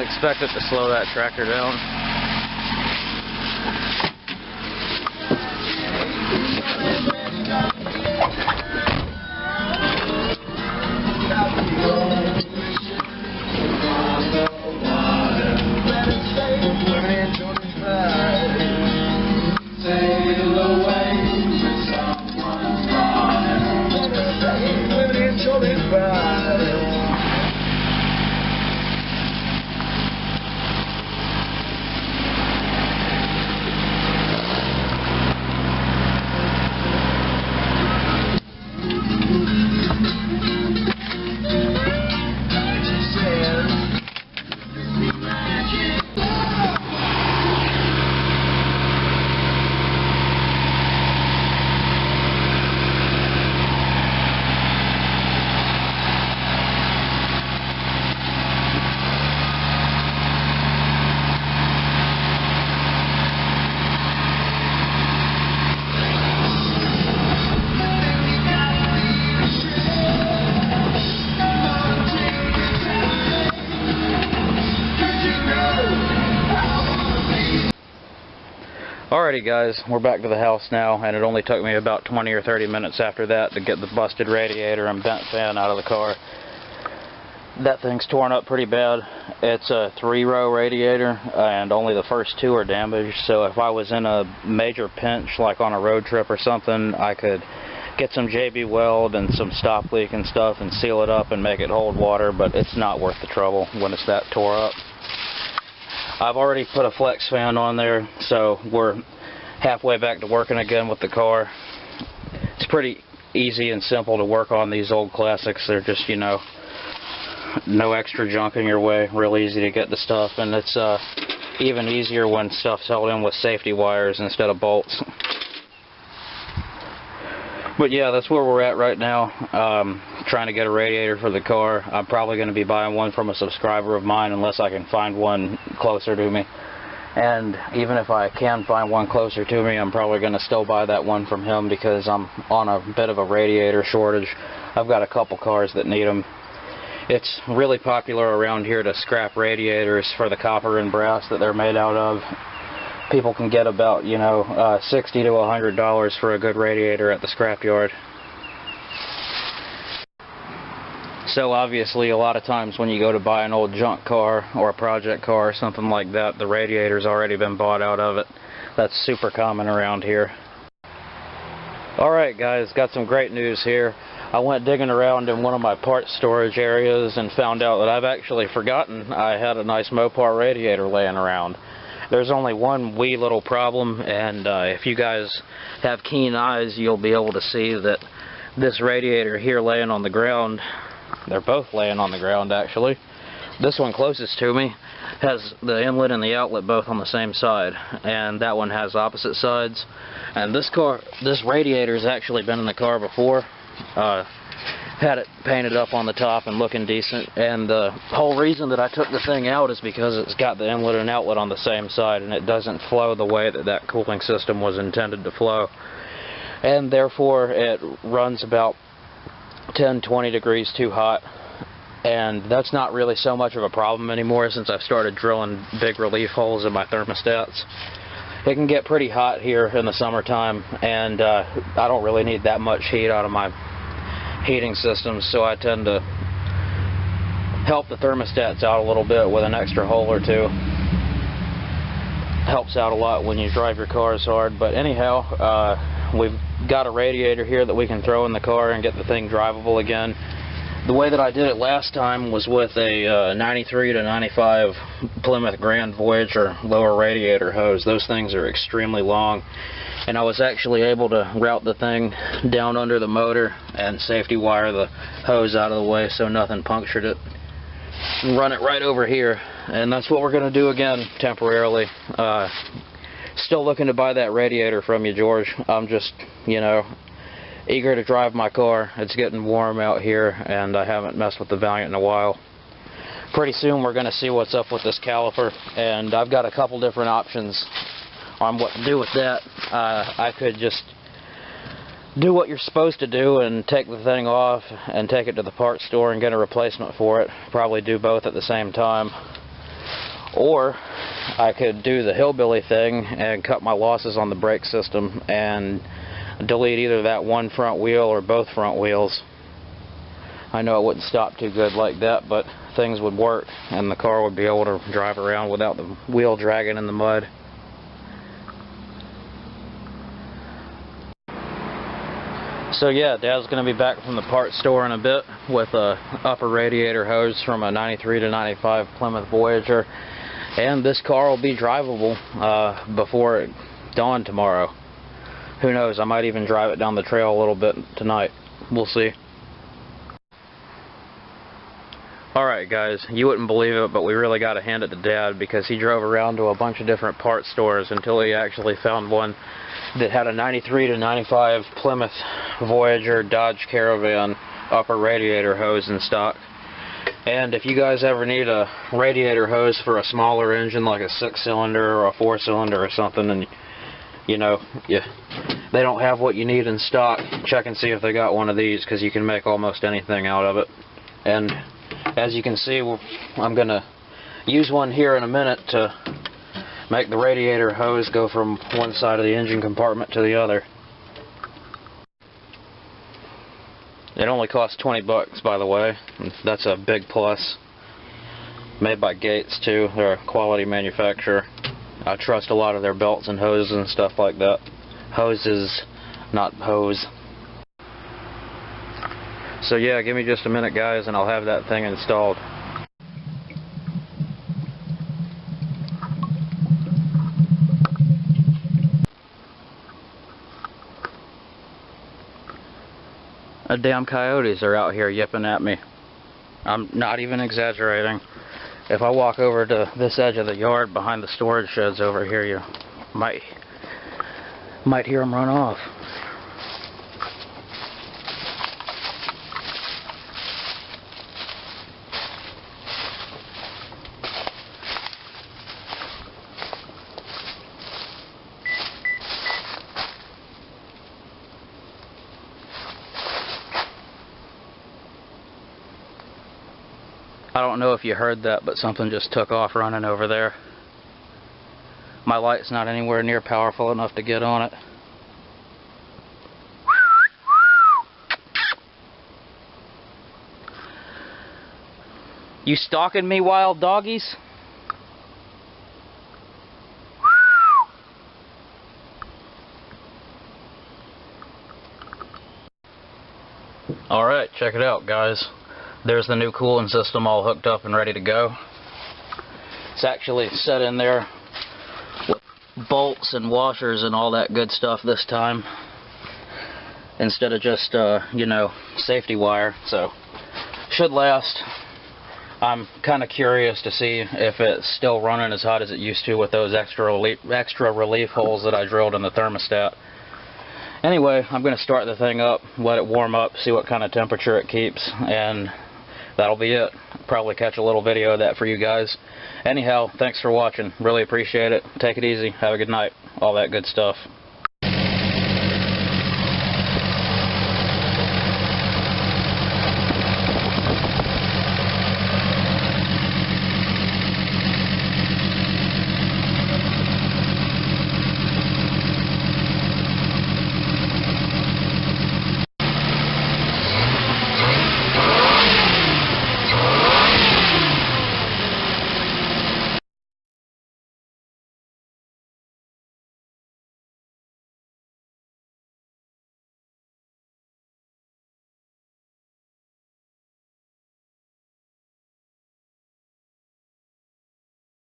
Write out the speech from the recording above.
expect it to slow that tractor down. Alrighty guys, we're back to the house now, and it only took me about 20 or 30 minutes after that to get the busted radiator and bent fan out of the car. That thing's torn up pretty bad. It's a 3-row radiator, and only the first 2 are damaged, so if I was in a major pinch, like on a road trip or something, I could get some JB Weld and some stop leak and stuff and seal it up and make it hold water, but it's not worth the trouble when it's that tore up. I've already put a flex fan on there, so we're halfway back to working again with the car. It's pretty easy and simple to work on these old classics. They're just, you know, no extra junk in your way, real easy to get the stuff, and it's even easier when stuff's held in with safety wires instead of bolts. But yeah, that's where we're at right now. Trying to get a radiator for the car. I'm probably going to be buying one from a subscriber of mine unless I can find one closer to me. And even if I can find one closer to me, I'm probably going to still buy that one from him because I'm on a bit of a radiator shortage. I've got a couple cars that need them. It's really popular around here to scrap radiators for the copper and brass that they're made out of. People can get about, you know, $60 to $100 for a good radiator at the scrapyard. So obviously a lot of times when you go to buy an old junk car or a project car or something like that, the radiator's already been bought out of it. That's super common around here. Alright guys, got some great news here. I went digging around in one of my parts storage areas and found out that I've actually forgotten I had a nice Mopar radiator laying around. There's only one wee little problem, and if you guys have keen eyes, you'll be able to see that this radiator here laying on the ground, they're both laying on the ground actually. This one closest to me has the inlet and the outlet both on the same side, and that one has opposite sides. And this radiator's actually been in the car before. Had it painted up on the top and looking decent, and the whole reason that I took the thing out is because it's got the inlet and outlet on the same side, and it doesn't flow the way that that cooling system was intended to flow, and therefore it runs about 10-20 degrees too hot. And that's not really so much of a problem anymore since I've started drilling big relief holes in my thermostats. It can get pretty hot here in the summertime, and I don't really need that much heat out of my heating systems, so I tend to help the thermostats out a little bit with an extra hole or two. Helps out a lot when you drive your cars hard. But anyhow, we've got a radiator here that we can throw in the car and get the thing drivable again. The way that I did it last time was with a 93 to 95 Plymouth Grand Voyager lower radiator hose. Those things are extremely long, and I was actually able to route the thing down under the motor and safety wire the hose out of the way so nothing punctured it, and run it right over here. And that's what we're going to do again temporarily. Still looking to buy that radiator from you, George. I'm just, you know, eager to drive my car. It's getting warm out here, and I haven't messed with the Valiant in a while. Pretty soon we're going to see what's up with this caliper, and I've got a couple different options on what to do with that. I could just do what you're supposed to do and take the thing off and take it to the parts store and get a replacement for it. Probably do both at the same time. Or I could do the hillbilly thing and cut my losses on the brake system and delete either that one front wheel or both front wheels. I know it wouldn't stop too good like that, but things would work and the car would be able to drive around without the wheel dragging in the mud. So yeah, Dad's going to be back from the parts store in a bit with a upper radiator hose from a 93 to 95 Plymouth Voyager, and this car will be drivable before dawn tomorrow. Who knows, I might even drive it down the trail a little bit tonight. We'll see. Alright guys, you wouldn't believe it, but we really got to hand it to Dad, because he drove around to a bunch of different parts stores until he actually found one that had a 93 to 95 Plymouth Voyager Dodge Caravan upper radiator hose in stock. And if you guys ever need a radiator hose for a smaller engine like a 6-cylinder or a 4-cylinder or something, and you know, they don't have what you need in stock, check and see if they got one of these, because you can make almost anything out of it. And as you can see, I'm going to use one here in a minute to make the radiator hose go from one side of the engine compartment to the other. It only costs 20 bucks, by the way. That's a big plus. Made by Gates too. They're a quality manufacturer. I trust a lot of their belts and hoses and stuff like that. Hoses, not hose. So yeah, give me just a minute guys and I'll have that thing installed. The damn coyotes are out here yipping at me. I'm not even exaggerating. If I walk over to this edge of the yard behind the storage sheds over here, you might hear them run off. I don't know if you heard that, but something just took off running over there. My light's not anywhere near powerful enough to get on it. You stalking me, wild doggies? Alright, check it out guys. There's the new cooling system all hooked up and ready to go. It's actually set in there with bolts and washers and all that good stuff this time, instead of just, you know, safety wire. So, should last. I'm kind of curious to see if it's still running as hot as it used to with those extra relief holes that I drilled in the thermostat. Anyway, I'm going to start the thing up, let it warm up, see what kind of temperature it keeps, and that'll be it. Probably catch a little video of that for you guys. Anyhow, thanks for watching. Really appreciate it. Take it easy. Have a good night. All that good stuff.